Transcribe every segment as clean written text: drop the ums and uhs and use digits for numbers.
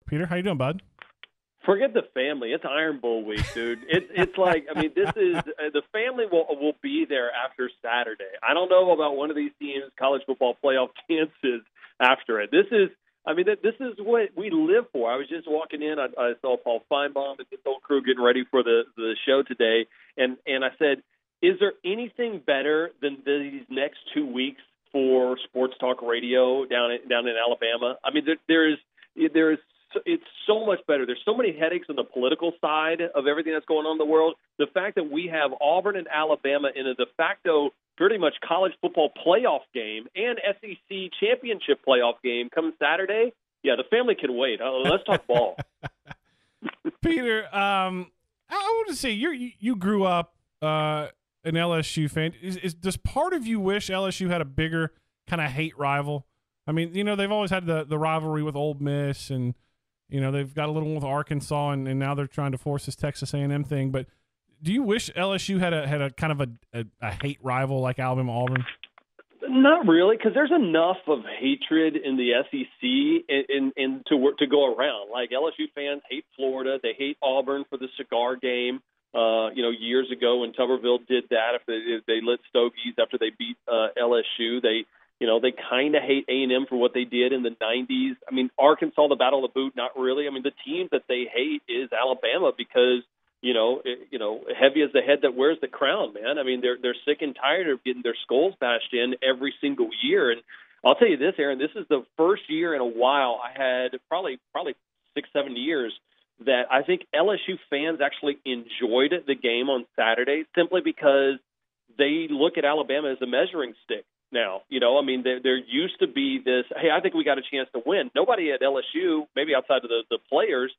Peter, how you doing, bud? Forget the family. It's Iron Bowl week, dude. It's like, I mean, this is the family will be there after Saturday. I don't know about one of these teams' college football playoff chances after it. This is what we live for. I was just walking in. I saw Paul Feinbaum and this whole crew getting ready for the show today, and I said, is there anything better than these next 2 weeks for sports talk radio down in Alabama? I mean, there is it's so much better. There's so many headaches on the political side of everything that's going on in the world. The fact that we have Auburn and Alabama in a de facto pretty much college football playoff game and SEC championship playoff game coming Saturday, yeah, the family can wait. Let's talk ball. Peter, I want to say you grew up an LSU fan. Does part of you wish LSU had a bigger kind of hate rival? I mean, they've always had the rivalry with Ole Miss, and they've got a little one with Arkansas, and now they're trying to force this Texas A&M thing. But do you wish LSU had a kind of a hate rival like Alabama Auburn? Not really, because there's enough of hatred in the SEC and to go around. Like LSU fans hate Florida, they hate Auburn for the cigar game. Years ago when Tuberville did that, if they lit stogies after they beat LSU, they kind of hate A&M for what they did in the 90s. I mean, Arkansas, the Battle of the Boot, not really. I mean, the team that they hate is Alabama because, heavy is the head that wears the crown, man. I mean, they're sick and tired of getting their skulls bashed in every single year. And I'll tell you this, Aaron, this is the first year in a while I had probably 6-7 years that I think LSU fans actually enjoyed the game on Saturday simply because they look at Alabama as a measuring stick. Now, I mean, there used to be this, hey, I think we got a chance to win. Nobody at LSU, maybe outside of the players,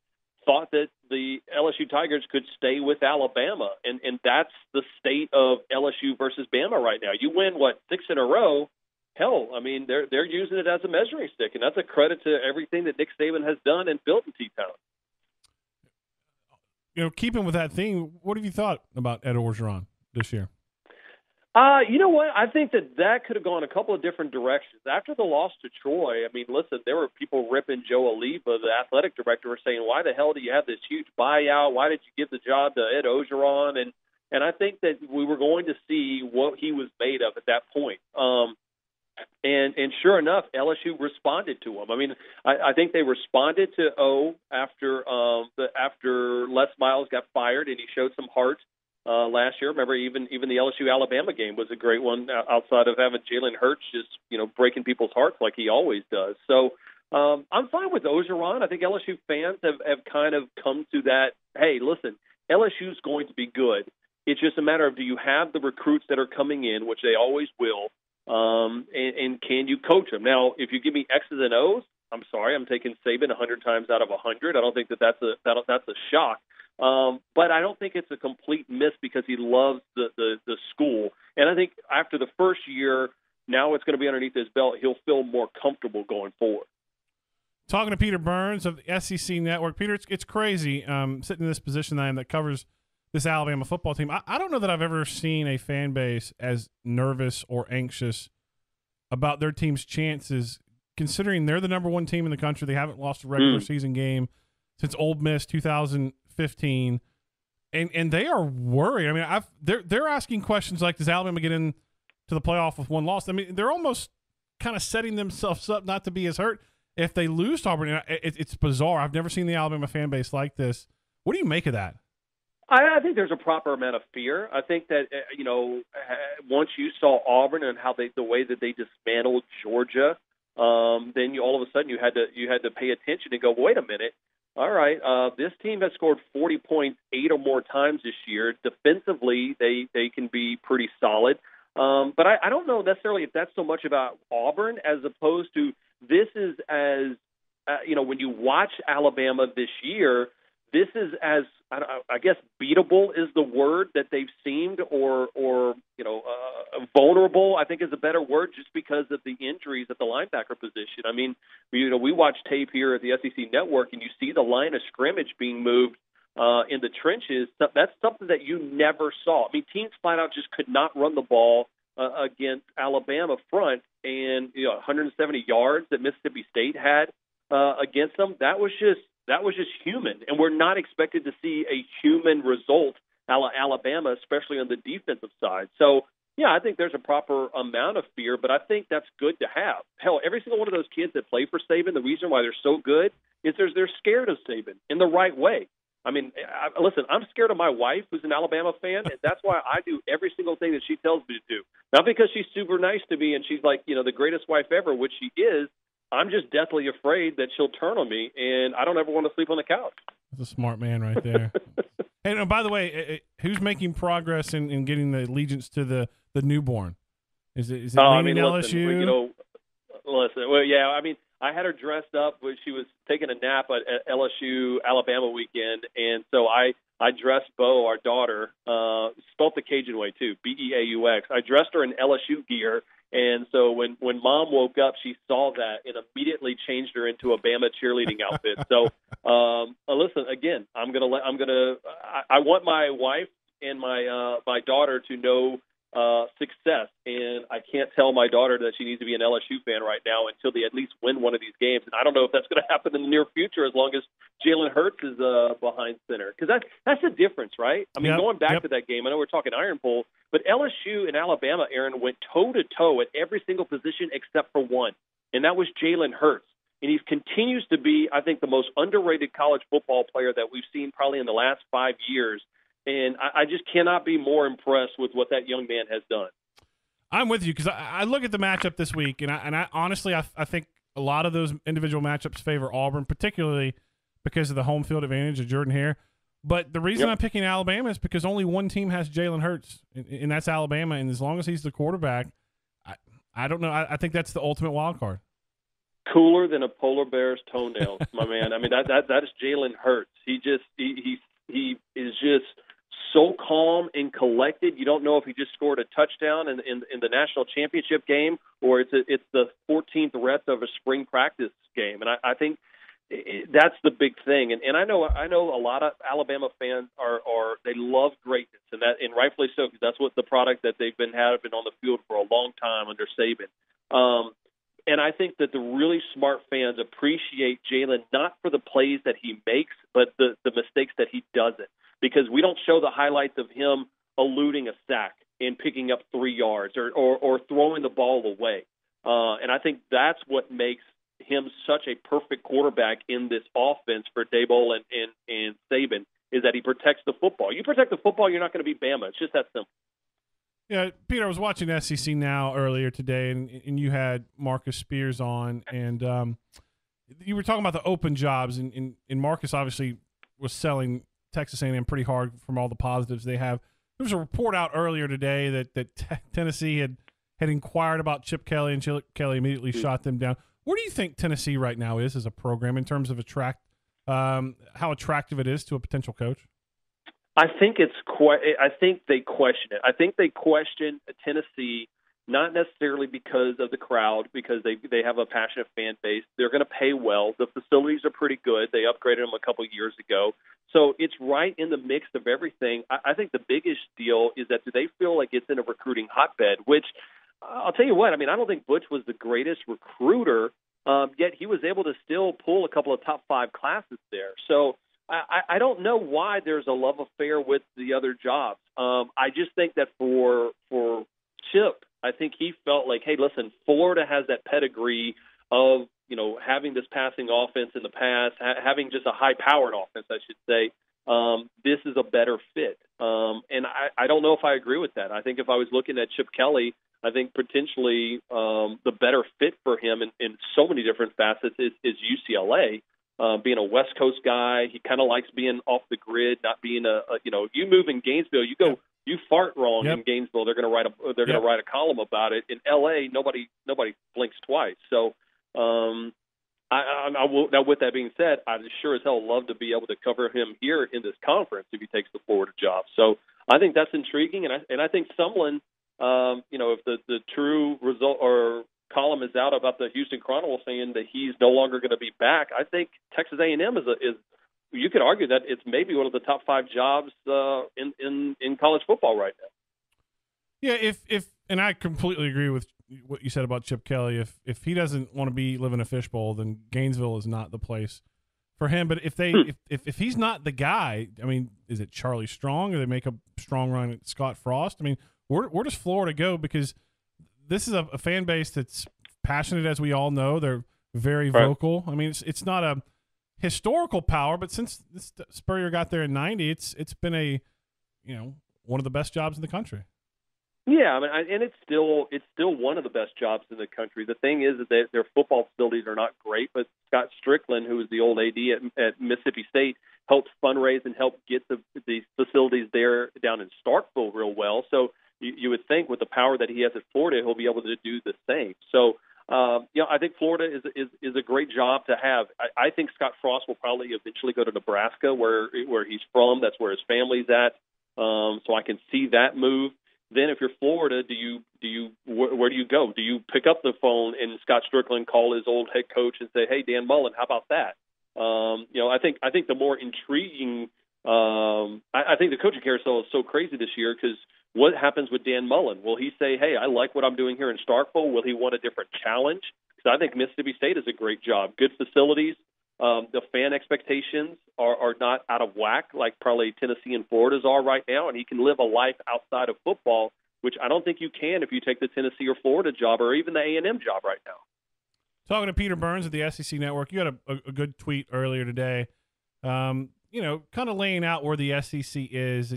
thought that the LSU Tigers could stay with Alabama. And that's the state of LSU versus Bama right now. You win, 6 in a row? Hell, I mean, they're using it as a measuring stick, and that's a credit to everything that Nick Saban has done and built in T-Town. Keeping with that theme, what have you thought about Ed Orgeron this year? You know what? I think that could have gone a couple of different directions. After the loss to Troy, I mean, listen, there were people ripping Joe Oliva, the athletic director, saying, why the hell do you have this huge buyout? Why did you give the job to Ed Orgeron? And I think that we were going to see what he was made of at that point. And sure enough, LSU responded to him. I mean, I think they responded to O after Les Miles got fired, and he showed some heart. Last year, remember, even the LSU-Alabama game was a great one outside of having Jalen Hurts just, breaking people's hearts like he always does. So I'm fine with Orgeron. I think LSU fans have kind of come to that, hey, listen, LSU's going to be good. It's just a matter of do you have the recruits that are coming in, which they always will, and can you coach them? Now, if you give me X's and O's, I'm sorry, I'm taking Saban 100 times out of 100. I don't think that's a shock. But I don't think it's a complete miss because he loves the school. And I think after the first year, now it's going to be underneath his belt. He'll feel more comfortable going forward. Talking to Peter Burns of the SEC Network. Peter, it's crazy sitting in this position that covers this Alabama football team. I don't know that I've ever seen a fan base as nervous or anxious about their team's chances, considering they're the number one team in the country. They haven't lost a regular season game since Ole Miss 2015, and they are worried. I mean, they're asking questions like, does Alabama get into the playoff with one loss? I mean, they're almost kind of setting themselves up not to be as hurt if they lose to Auburn. It's bizarre. I've never seen the Alabama fan base like this. What do you make of that? I think there's a proper amount of fear. I think that once you saw Auburn and how the way that they dismantled Georgia, then all of a sudden you had to pay attention and go, wait a minute. All right, this team has scored 40 points 8 or more times this year. Defensively, they can be pretty solid. But I don't know necessarily if that's so much about Auburn as opposed to this is as, when you watch Alabama this year, this is as, I guess, beatable is the word that they've seemed or vulnerable, I think is a better word just because of the injuries at the linebacker position. I mean, we watch tape here at the SEC Network and you see the line of scrimmage being moved in the trenches. That's something that you never saw. I mean, teams flat out just could not run the ball against Alabama front, and 170 yards that Mississippi State had against them. That was That was just human, and we're not expected to see a human result a la Alabama, especially on the defensive side. So, yeah, I think there's a proper amount of fear, but I think that's good to have. Hell, every single one of those kids that play for Saban, the reason why they're so good is they're scared of Saban in the right way. I mean, listen, I'm scared of my wife, who's an Alabama fan, and that's why I do every single thing that she tells me to do. Not because she's super nice to me and she's like, the greatest wife ever, which she is. I'm just deathly afraid that she'll turn on me, and I don't ever want to sleep on the couch. That's a smart man right there. And by the way, who's making progress in getting the allegiance to the newborn? Is it leaning LSU? Listen, well, yeah, I mean, I had her dressed up when she was taking a nap at LSU Alabama weekend, and so I dressed Bo, our daughter, spelled the Cajun way too, Beaux. I dressed her in LSU gear, and so when Mom woke up, she saw that and immediately changed her into a Bama cheerleading outfit. So, listen, again, I want my wife and my daughter to know success, and I can't tell my daughter that she needs to be an LSU fan right now until they at least win one of these games. And I don't know if that's going to happen in the near future as long as Jalen Hurts is behind center, because that's the difference, right? I mean, going back to that game, I know we're talking Iron Bowl, but LSU and Alabama, Aaron, went toe-to-toe at every single position except for one, and that was Jalen Hurts. And he continues to be, I think, the most underrated college football player that we've seen probably in the last 5 years. And I just cannot be more impressed with what that young man has done. I'm with you because I look at the matchup this week, and I honestly I think a lot of those individual matchups favor Auburn, particularly because of the home field advantage of Jordan Hare. But the reason I'm picking Alabama is because only one team has Jalen Hurts, and that's Alabama. And as long as he's the quarterback, I don't know. I think that's the ultimate wild card. Cooler than a polar bear's toenails, my man. I mean, that is Jalen Hurts. He is just so calm and collected. You don't know if he just scored a touchdown in the national championship game or it's the 14th rep of a spring practice game. And I think that's the big thing. And I know a lot of Alabama fans are they love greatness, and rightfully so, because that's what the product that they've been having on the field for a long time under Saban. And I think that the really smart fans appreciate Jalen not for the plays that he makes, but the mistakes that he doesn't. Because we don't show the highlights of him eluding a sack and picking up 3 yards or throwing the ball away. And I think that's what makes him such a perfect quarterback in this offense for Daboll and Saban, is that he protects the football. You protect the football, you're not going to be Bama. It's just that simple. Yeah, Peter, I was watching SEC Now earlier today, and you had Marcus Spears on, and you were talking about the open jobs, and Marcus obviously was selling Texas A&M pretty hard from all the positives they have. There was a report out earlier today that Tennessee had inquired about Chip Kelly, and Chip Kelly immediately shot them down. Where do you think Tennessee right now is as a program in terms of how attractive it is to a potential coach? I think I think they question it. I think they question Tennessee, not necessarily because of the crowd, because they have a passionate fan base. They're going to pay well. The facilities are pretty good. They upgraded them a couple years ago. So it's right in the mix of everything. I think the biggest deal is that do they feel like it's in a recruiting hotbed, which I'll tell you what, I mean, I don't think Butch was the greatest recruiter, yet he was able to still pull a couple of top 5 classes there. So I don't know why there's a love affair with the other jobs. I just think that for Chip, I think he felt like, hey, listen, Florida has that pedigree of, having this passing offense in the past, having just a high-powered offense, I should say. This is a better fit. And I don't know if I agree with that. I think if I was looking at Chip Kelly, I think potentially the better fit for him in so many different facets is UCLA. Being a West Coast guy, he kind of likes being off the grid, not being you move in Gainesville, you fart wrong in Gainesville, they're going to write a column about it. In LA, nobody blinks twice. So, I will. Now, with that being said, I'd sure as hell love to be able to cover him here in this conference if he takes the Florida job. So, I think that's intriguing, and I think Sumlin, if the true result or column is out about the Houston Chronicle saying that he's no longer going to be back, I think Texas A&M is you could argue that it's maybe one of the top 5 jobs in college football right now. Yeah, if and I completely agree with what you said about Chip Kelly. If he doesn't want to live in a fishbowl, then Gainesville is not the place for him. But if they if he's not the guy, I mean, is it Charlie Strong, or they make a strong run at Scott Frost? I mean, where does Florida go? Because this is a fan base that's passionate, as we all know. They're very vocal. I mean, it's not a historical power, but since Spurrier got there in '90, it's been a one of the best jobs in the country. Yeah, I mean, and it's still one of the best jobs in the country. The thing is that their football facilities are not great, but Scott Strickland, who was the old AD at Mississippi State, helped fundraise and help get the facilities there down in Starkville real well. So you would think with the power that he has at Florida, he'll be able to do the same. So I think Florida is a great job to have. I think Scott Frost will probably eventually go to Nebraska, where he's from. That's where his family's at. So I can see that move. Then if you're Florida, where do you go? Do you pick up the phone and Scott Strickland call his old head coach and say, "Hey, Dan Mullen, how about that?" I think the more intriguing. I think the coaching carousel is so crazy this year because what happens with Dan Mullen? Will he say, "Hey, I like what I'm doing here in Starkville"? Will he want a different challenge? Because I think Mississippi State is a great job, good facilities. The fan expectations are not out of whack like probably Tennessee and Florida's are right now, and he can live a life outside of football, which I don't think you can if you take the Tennessee or Florida job or even the A&M job right now. Talking to Peter Burns of the SEC Network, you had a good tweet earlier today, kind of laying out where the SEC is.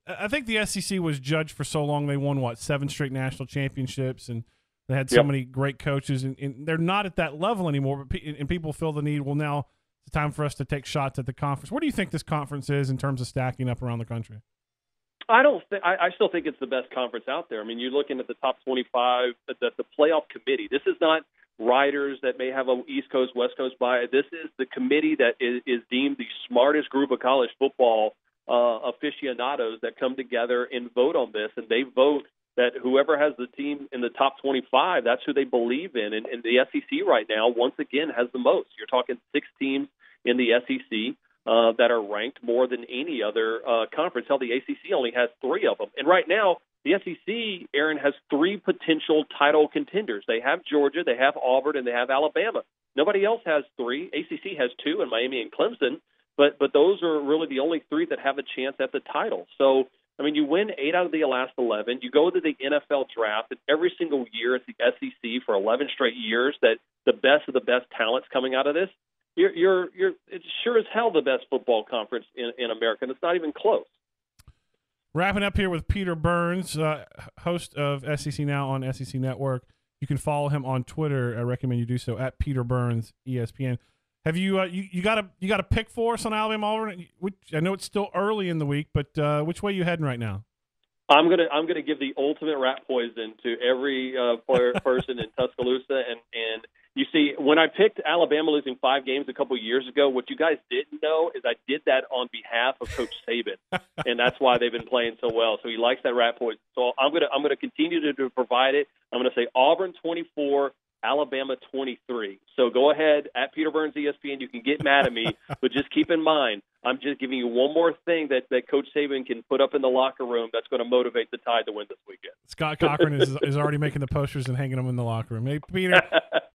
I think the SEC was judged for so long. They won, 7 straight national championships, and they had so many great coaches, and they're not at that level anymore. And people feel the need. Well, now it's time for us to take shots at the conference. Where do you think this conference is in terms of stacking up around the country? I still think it's the best conference out there. I mean, you're looking at the top 25, the playoff committee. This is not writers that may have an East Coast, West Coast bias. This is the committee that is deemed the smartest group of college football aficionados that come together and vote on this, and they vote that whoever has the team in the top 25, that's who they believe in. And the SEC right now, once again, has the most. You're talking 6 teams in the SEC that are ranked more than any other conference. Hell, the ACC only has 3 of them. And right now, the SEC, Aaron, has 3 potential title contenders. They have Georgia, they have Auburn, and they have Alabama. Nobody else has 3. ACC has 2 in Miami and Clemson, but those are really the only 3 that have a chance at the title. So, I mean, you win 8 out of the last 11. You go to the NFL draft, and every single year it's the SEC for 11 straight years that the best of the best talent's coming out of this. It's sure as hell the best football conference in America, and it's not even close. Wrapping up here with Peter Burns, host of SEC Now on SEC Network. You can follow him on Twitter. I recommend you do so at Peter Burns ESPN. Have you you got a pick for us on Alabama Auburn? I know it's still early in the week, but which way are you heading right now? I'm gonna give the ultimate rat poison to every person in Tuscaloosa, and you see, when I picked Alabama losing 5 games a couple years ago, what you guys didn't know is I did that on behalf of Coach Saban, and that's why they've been playing so well. So he likes that rat poison. So I'm gonna continue to provide it. I'm gonna say Auburn 24. Alabama 23. So go ahead at Peter Burns ESPN. You can get mad at me, but just keep in mind, I'm just giving you one more thing that Coach Saban can put up in the locker room that's going to motivate the Tide to win this weekend. Scott Cochran is already making the posters and hanging them in the locker room. Hey, Peter,